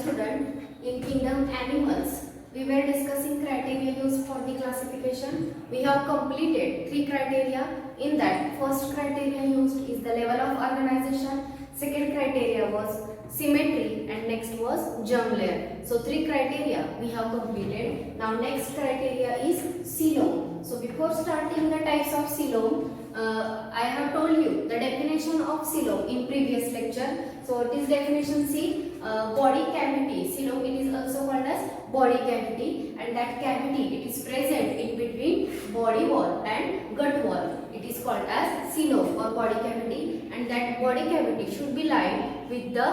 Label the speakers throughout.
Speaker 1: student, in kingdom animals, we were discussing criteria used for the classification. We have completed 3 criteria. In that, first criteria used is the level of organization. Second criteria was symmetry and next was germ layer. So 3 criteria we have completed. Now next criteria is coelom. So before starting the types of coelom, I have told you the definition of coelom in previous lecture. So it is definition C, body cavity. Coelom, it is also called as body cavity, and that cavity it is present in between body wall and gut wall. It is called as coelom or body cavity, and that body cavity should be lined with the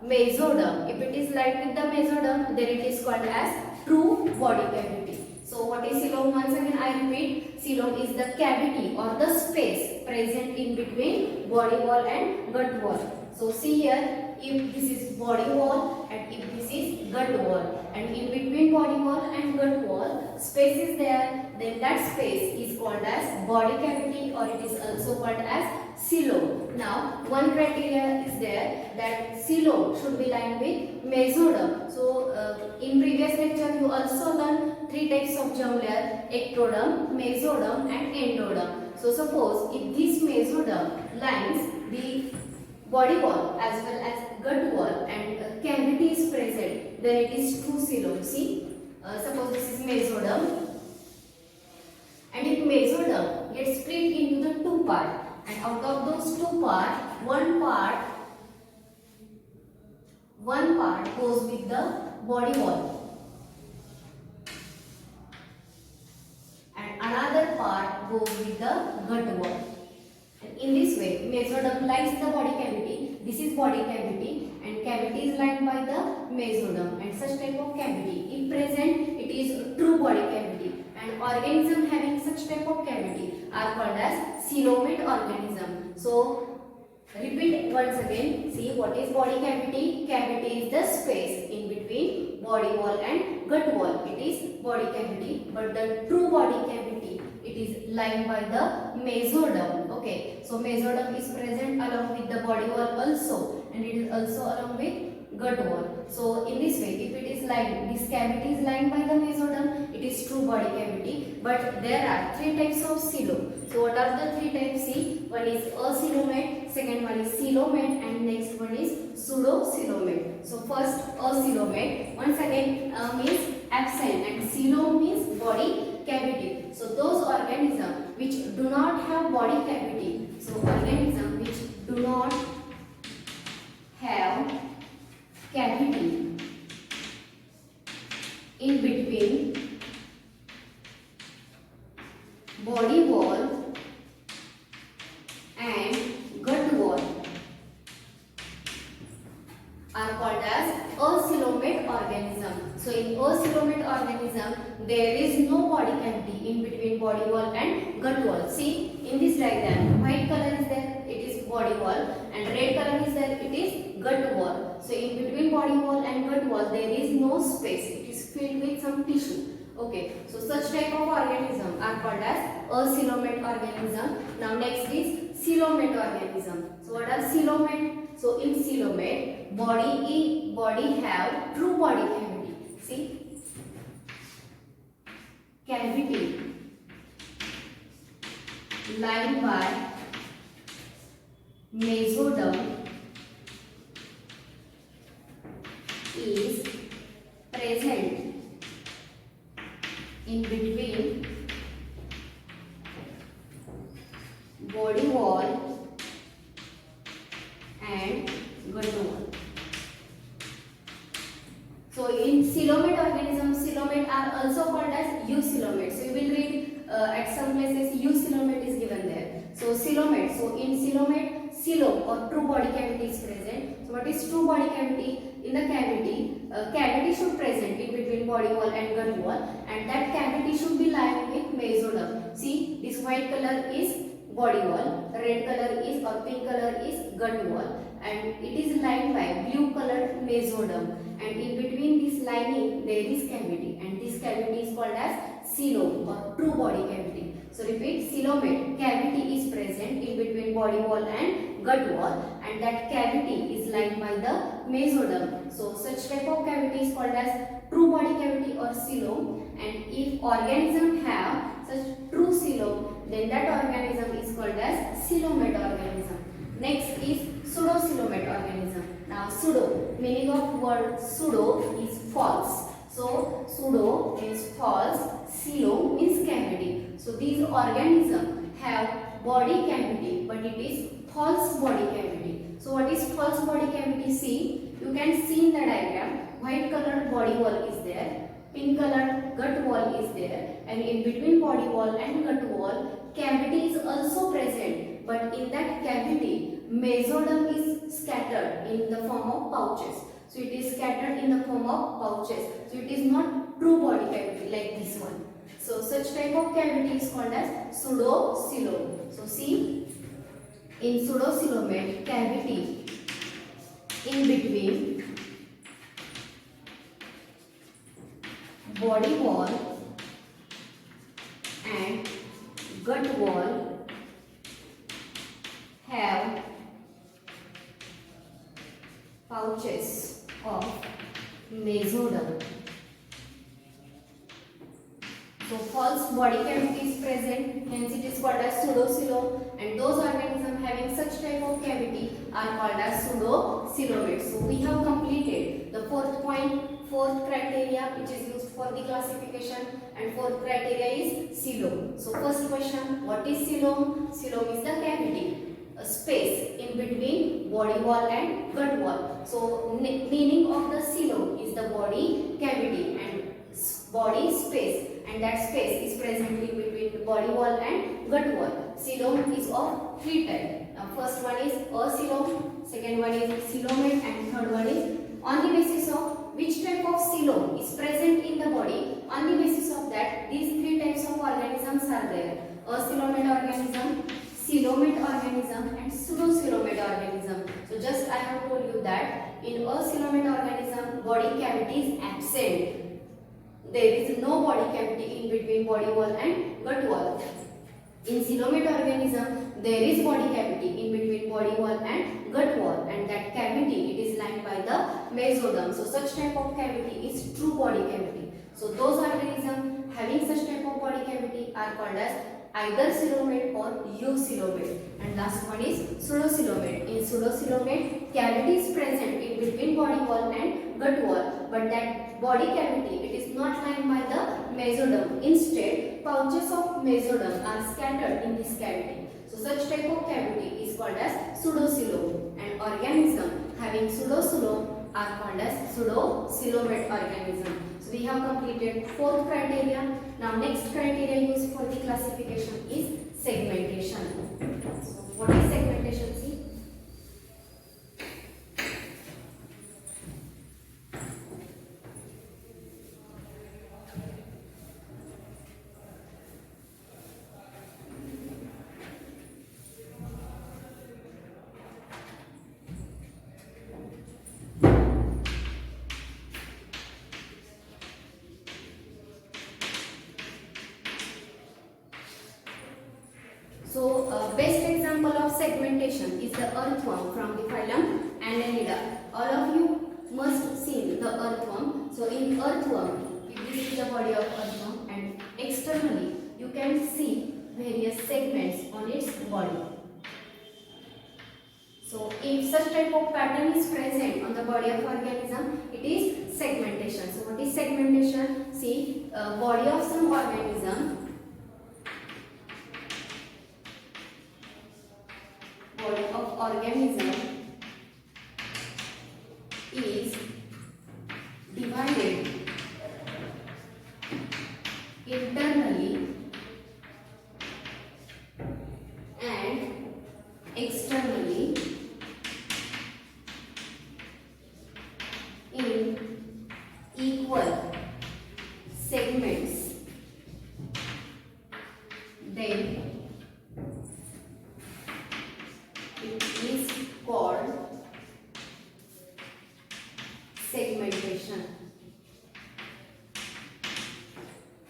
Speaker 1: mesoderm. If it is lined with the mesoderm, then it is called as true body cavity. So what is coelom? Once again I repeat, coelom is the cavity or the space present in between body wall and gut wall. So see here, if this is body wall and if this is gut wall, and in between body wall and gut wall space is there, then that space is called as body cavity, or it is also called as coelom. Now one criteria is there that coelom should be lined with mesoderm. So in previous lecture you also learned 3 types of germ layer: ectoderm, mesoderm and endoderm. So suppose if this mesoderm lines the body wall as well as gut wall and cavity is present, then it is true coelom. See, suppose this is mesoderm, and if mesoderm gets split into the 2 parts, and out of those 2 parts, one part goes with the body wall and another part goes with the gut wall. And in this way, mesoderm lines the body cavity. This is body cavity, and cavity is lined by the mesoderm. And such type of cavity, if present, it is true body cavity. And organism having such type of cavity are called as coelomate organism. So repeat once again. See, what is body cavity? Cavity is the space in between body wall and gut wall. It is body cavity, but the true body cavity, it is lined by the mesoderm. Okay, so mesoderm is present along with the body wall also, and it is also along with gut wall. So in this way, if it is lined, this cavity is lined by the mesoderm, it is true body cavity. But there are 3 types of coelom. So what are the 3 types? See, one is acoelomate, second one is coelomate, and next one is pseudocoelomate. So first acoelomate, once again means absent, and coelom means body cavity. So those organisms which do not have body cavity, so organisms which do not have cavity in between body wall and gut wall are called as acoelomate organism. So in acoelomate organism, there is no body cavity in between body wall and gut wall. See, in this diagram, white color is there, it is body wall, and red color is there, it is gut wall. So in between body wall and gut wall, there is no space, it is filled with some tissue. Okay, so such type of organism are called as acoelomate organism. Now next is coelomate organism. So what are coelomate? So in coelomate, body have true body cavity. See, cavity lined by mesoderm is present in between body wall and gut wall. So in coelomate organisms, coelomate are also called as eucoelomate. So you will read at some places eucoelomate is given there. So coelomate. So in coelomate, coelom or true body cavity is present. So what is true body cavity? In the cavity, cavity should present in between body wall and gut wall, and that cavity should be lined with mesoderm. See, this white color is body wall, red color is or pink color is gut wall, and it is lined by blue colored mesoderm, and in between this lining there is cavity, and this cavity is called as coelom or true body cavity. So repeat, coelomate cavity is present in between body wall and gut wall, and that cavity is lined by the mesoderm. So such type of cavity is called as true body cavity or coelom, and if organism have such true coelom, then that organism is called as coelomate organism. Next is pseudocoelomate organism. Now pseudo, meaning of word pseudo is false. So pseudo means false, coelom means cavity. So these organisms have body cavity, but it is false body cavity. So what is false body cavity? See, you can see in the diagram, white colored body wall is there, pink colored gut wall is there, and in between body wall and gut wall, cavity is also present, but in that cavity, mesoderm is scattered in the form of pouches. So it is scattered in the form of pouches. So it is not true body cavity like this one. So such type of cavity is called as pseudocoelom. So see, in pseudocoelomate, cavity in between body wall and gut wall have pouches of mesoderm. So false body cavity is present, hence it is called as pseudocoelom, and those organisms having such type of cavity are called as pseudocoelomate. So we have completed the fourth point, fourth criteria which is used for the classification, and fourth criteria is coelom. So first question, what is coelom? Coelom is the cavity, a space in between body wall and gut wall. So meaning of the coelom is the body cavity and body space, and that space is present in between the body wall and gut wall. Coelom is of three types. Now first one is acoelom, second one is coelomate, and third one is on the basis of which type of coelom is present in the body. On the basis of that, these three types of organisms are there: acoelomate organism, coelomate organism, and pseudocoelomate organism. So just I have told you that in acoelomate organism, body cavity is absent. There is no body cavity in between body wall and gut wall. In coelomate organism, there is body cavity in between body wall and gut wall, and that cavity it is lined by the mesoderm. So such type of cavity is true body cavity. So those organisms having such type of body cavity are called as either coelomate or eucoelomate. And last one is pseudocoelomate. In pseudocoelomate, cavity is present in between body wall and gut wall, but that body cavity it is not lined by the mesoderm. Instead, pouches of mesoderm are scattered in this cavity. So such type of cavity is called as pseudocoelom, and organism having pseudocoelom are called as pseudocoelomate organism. So we have completed fourth criteria. Now next criteria used for the classification is segmentation. So what is segmentation? See. So, best example of segmentation is the earthworm from the phylum Annelida. All of you must seen the earthworm. So, in earthworm, this is the body of earthworm, and externally you can see various segments on its body. So, if such type of pattern is present on the body of organism, it is segmentation. So, what is segmentation? See, body of some organism. Body of organism is divided internally and externally in equal segments. Then it is called segmentation.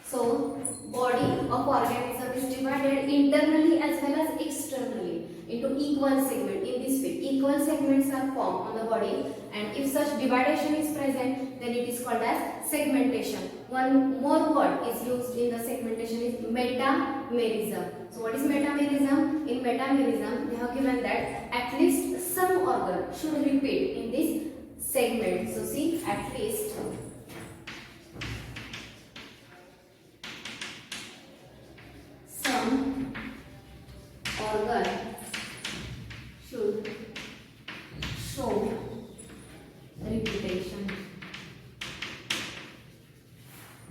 Speaker 1: So, body of organism is divided as well as externally into equal segment. In this way, equal segments are formed on the body, and if such dividation is present, then it is called as segmentation. One more word is used in the segmentation is metamerism. So what is metamerism? In metamerism, they have given that at least some organ should repeat in this segment. So see, at least some organ should show repetition.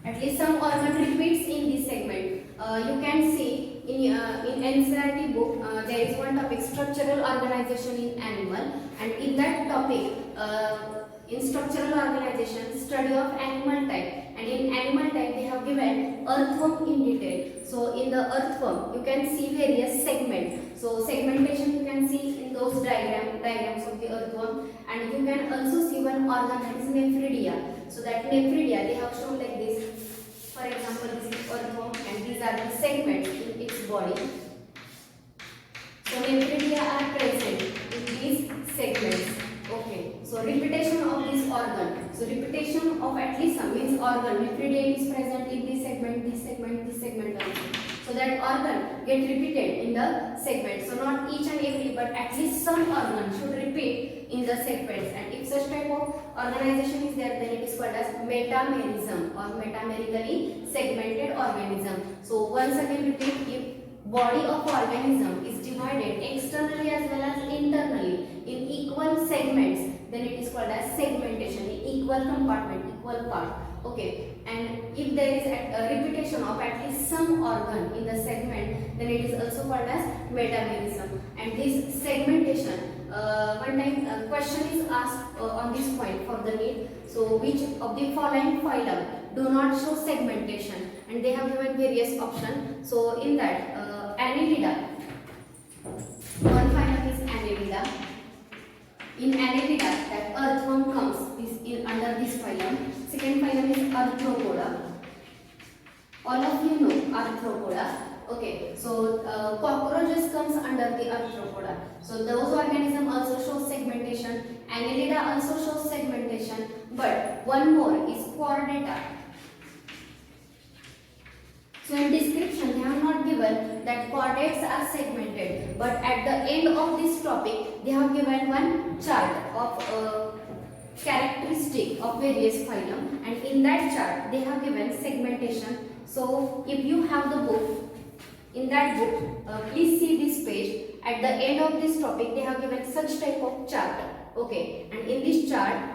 Speaker 1: At least some organ repeats in this segment. You can see in NCERT book there is one topic, structural organization in animal, and in that topic in structural organization, study of animal type, and in animal type they have given earthworm in detail. So in the earthworm you can see various segments. So segmentation you can see in those diagrams of the earthworm, and you can also see one organ, that is nephridia. So that nephridia they have shown like this. For example, this is earthworm and these are the segments in its body. So nephridia are present in these segments. Okay, so repetition of this organ. So repetition of at least some means organ. Nephridia is present in this segment, this segment, this segment also. So that organ get repeated in the segment. So not each and every, but at least some organ should repeat in the segments. And if such type of organization is there, then it is called as metamerism or metamerically segmented organism. So once again repeat, if body of organism is divided externally as well as internally in equal segments, then it is called as segmentation, in equal compartment, equal part. Okay, and if there is a repetition of at least some organ in the segment, then it is also called as metamerism. And this segmentation, one time a question is asked on this point for the NEET. So which of the following phylum do not show segmentation? And they have given various options. So in that Annelida, one phylum is Annelida. In Annelida, that earthworm comes under this phylum. Second phylum is Arthropoda. All of you know Arthropoda. Okay, so cockroaches comes under the Arthropoda. So those organisms also show segmentation. Annelida also shows segmentation. But one more is Chordata. So in description they have not given that chordates are segmented, but at the end of this topic they have given one chart of characteristic of various phylum, and in that chart they have given segmentation. So if you have the book, in that book please see this page. At the end of this topic they have given such type of chart. Okay, and in this chart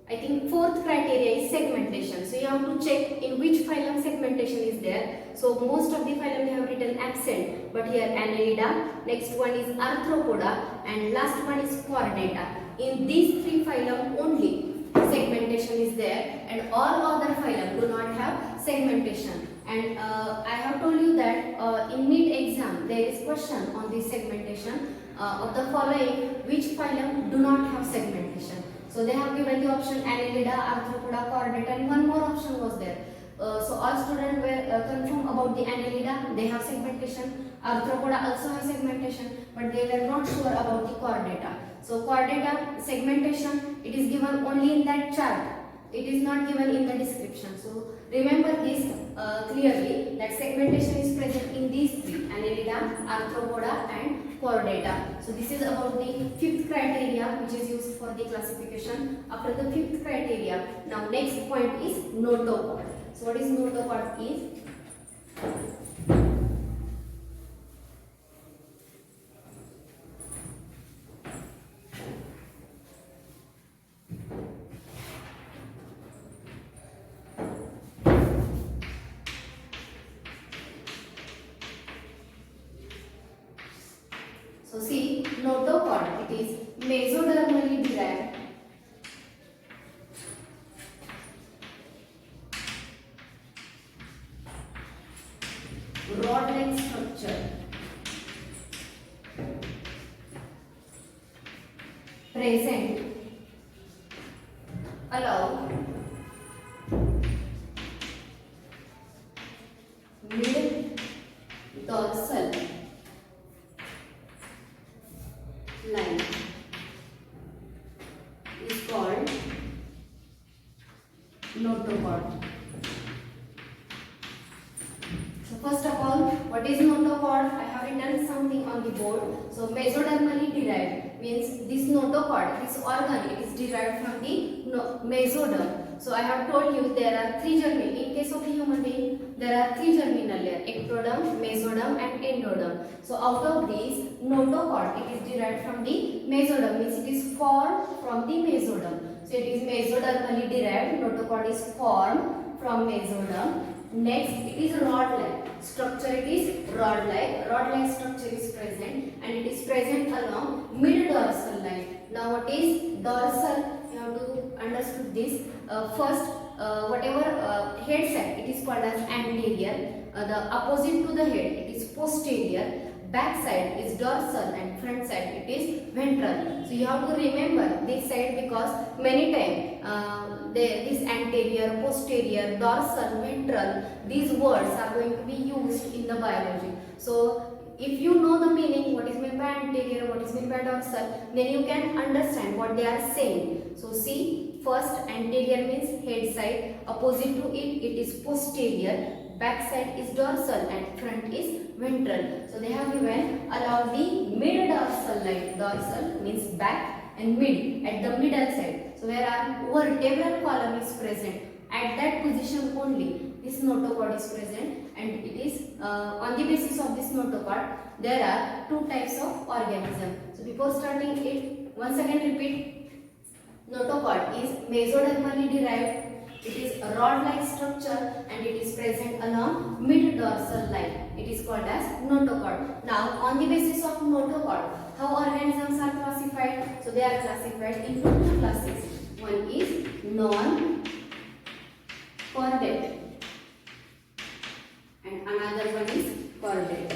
Speaker 1: I think fourth criteria is segmentation. So you have to check in which phylum segmentation is there. So most of the phylum they have written absent, but here Annelida, next one is Arthropoda, and last one is Chordata. In these three phylum only segmentation is there, and all other phylum do not have segmentation. And I have told you that in NEET exam there is question on this segmentation of the following, which phylum do not have segmentation. So they have given the option Annelida, Arthropoda, Chordata, and one more option was there. So all students were confirmed about the Annelida, they have segmentation. Arthropoda also have segmentation, but they were not sure about the Chordata. So Chordata segmentation, it is given only in that chart. It is not given in the description. So remember this clearly, that segmentation is present in these three, Annelida, Arthropoda and Chordata. So this is about the fifth criteria which is used for the classification. After the fifth criteria, now next point is notopod. So what is notopod is? So see, notopod, it is mesodermally derived. Rod-like structure present along mid dorsal line is called notochord. So first of all, what is notochord? I have written something on the board. So mesodermally derived means this notochord, this organ, it is derived from the mesoderm. So I have told you there are three germinal. In case of the human being, there are three germinal layers: ectoderm, mesoderm, and endoderm. So out of these, notochord, it is derived from the mesoderm, means it is formed from the mesoderm. So it is mesodermally derived. Notochord is formed from mesoderm. Next, it is rod-like structure. It is rod-like. Rod-like structure is present, and it is present along mid-dorsal line. Now, what is dorsal? You have to understand this. First, whatever head side, it is called as anterior. The opposite to the head, it is posterior. Back side is dorsal and front side it is ventral. So you have to remember this side because many times this anterior, posterior, dorsal, ventral, these words are going to be used in the biology. So if you know the meaning, what is meant by anterior, what is meant by dorsal, then you can understand what they are saying. So see, first anterior means head side, opposite to it is posterior, back side is dorsal and front is ventral. So they have given along the mid dorsal line. Dorsal means back and mid at the middle side. So where our vertebral column is present, at that position only this notochord is present, and it is on the basis of this notochord there are two types of organism. So before starting it, once again repeat, notochord is mesodermally derived. It is a rod-like structure and it is present along mid-dorsal line. It is called as notochord. Now, on the basis of notochord, how organisms are classified? So they are classified into two classes. One is non-chordate and another one is chordate.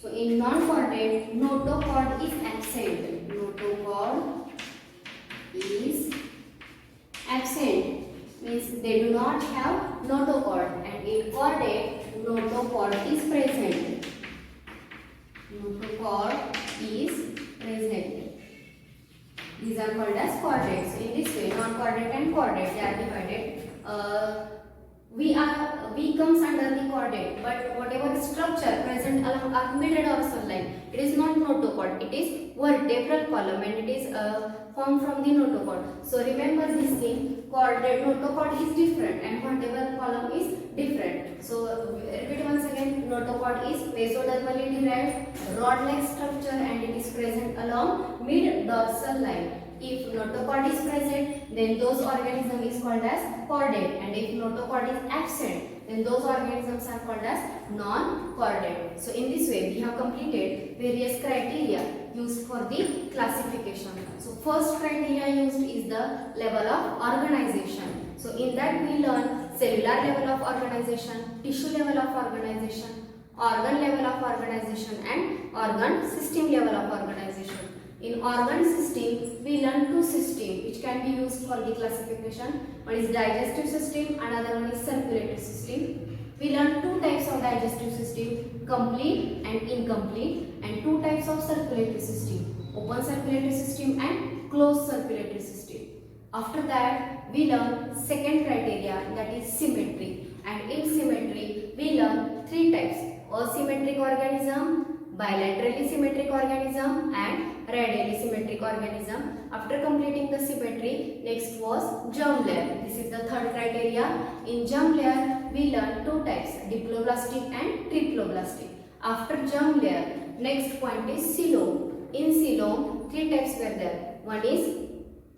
Speaker 1: So in non-chordate, notochord is absent. Notochord is absent means they do not have notochord, and in chordate notochord is present. Notochord is present. These are called as chordates. So in this way, non-chordate and chordate, they are divided. V comes under the chordate, but whatever structure present along our mid-dorsal line, it is not notochord, it is vertebral column and it is formed from the notochord. So remember this thing, chordate, notochord is different and vertebral column is different. So repeat once again, notochord is mesodermally derived, rod-like structure and it is present along mid-dorsal line. If notochord is present, then those organisms is called as chordate, and if notochord is absent, then those organisms are called as non-chordate. So in this way, we have completed various criteria used for the classification. So first criteria used is the level of organization. So in that we learn cellular level of organization, tissue level of organization, organ level of organization, and organ system level of organization. In organ system, we learn two systems which can be used for the classification. One is digestive system, another one is circulatory system. We learn two types of digestive system, complete and incomplete, and two types of circulatory system, open circulatory system and closed circulatory system. After that, we learn second criteria, that is symmetry. And in symmetry, we learn three types: asymmetric organism, bilaterally symmetric organism, and radially symmetric organism. After completing the symmetry, next was germ layer. This is the third criteria. In germ layer, we learn two types, diploblastic and triploblastic. After germ layer, next point is coelom. In coelom, three types were there. One is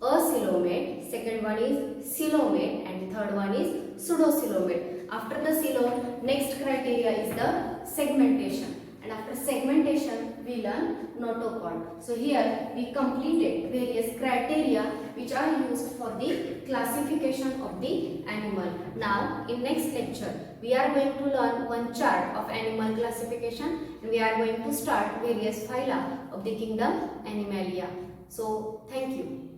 Speaker 1: acoelomate, second one is coelomate, and the third one is pseudocoelomate. After the coelom, next criteria is the segmentation. And after segmentation, we learn notochord. So here we completed various criteria which are used for the classification of the animal. Now in next lecture, we are going to learn one chart of animal classification, and we are going to start various phyla of the kingdom Animalia. So thank you.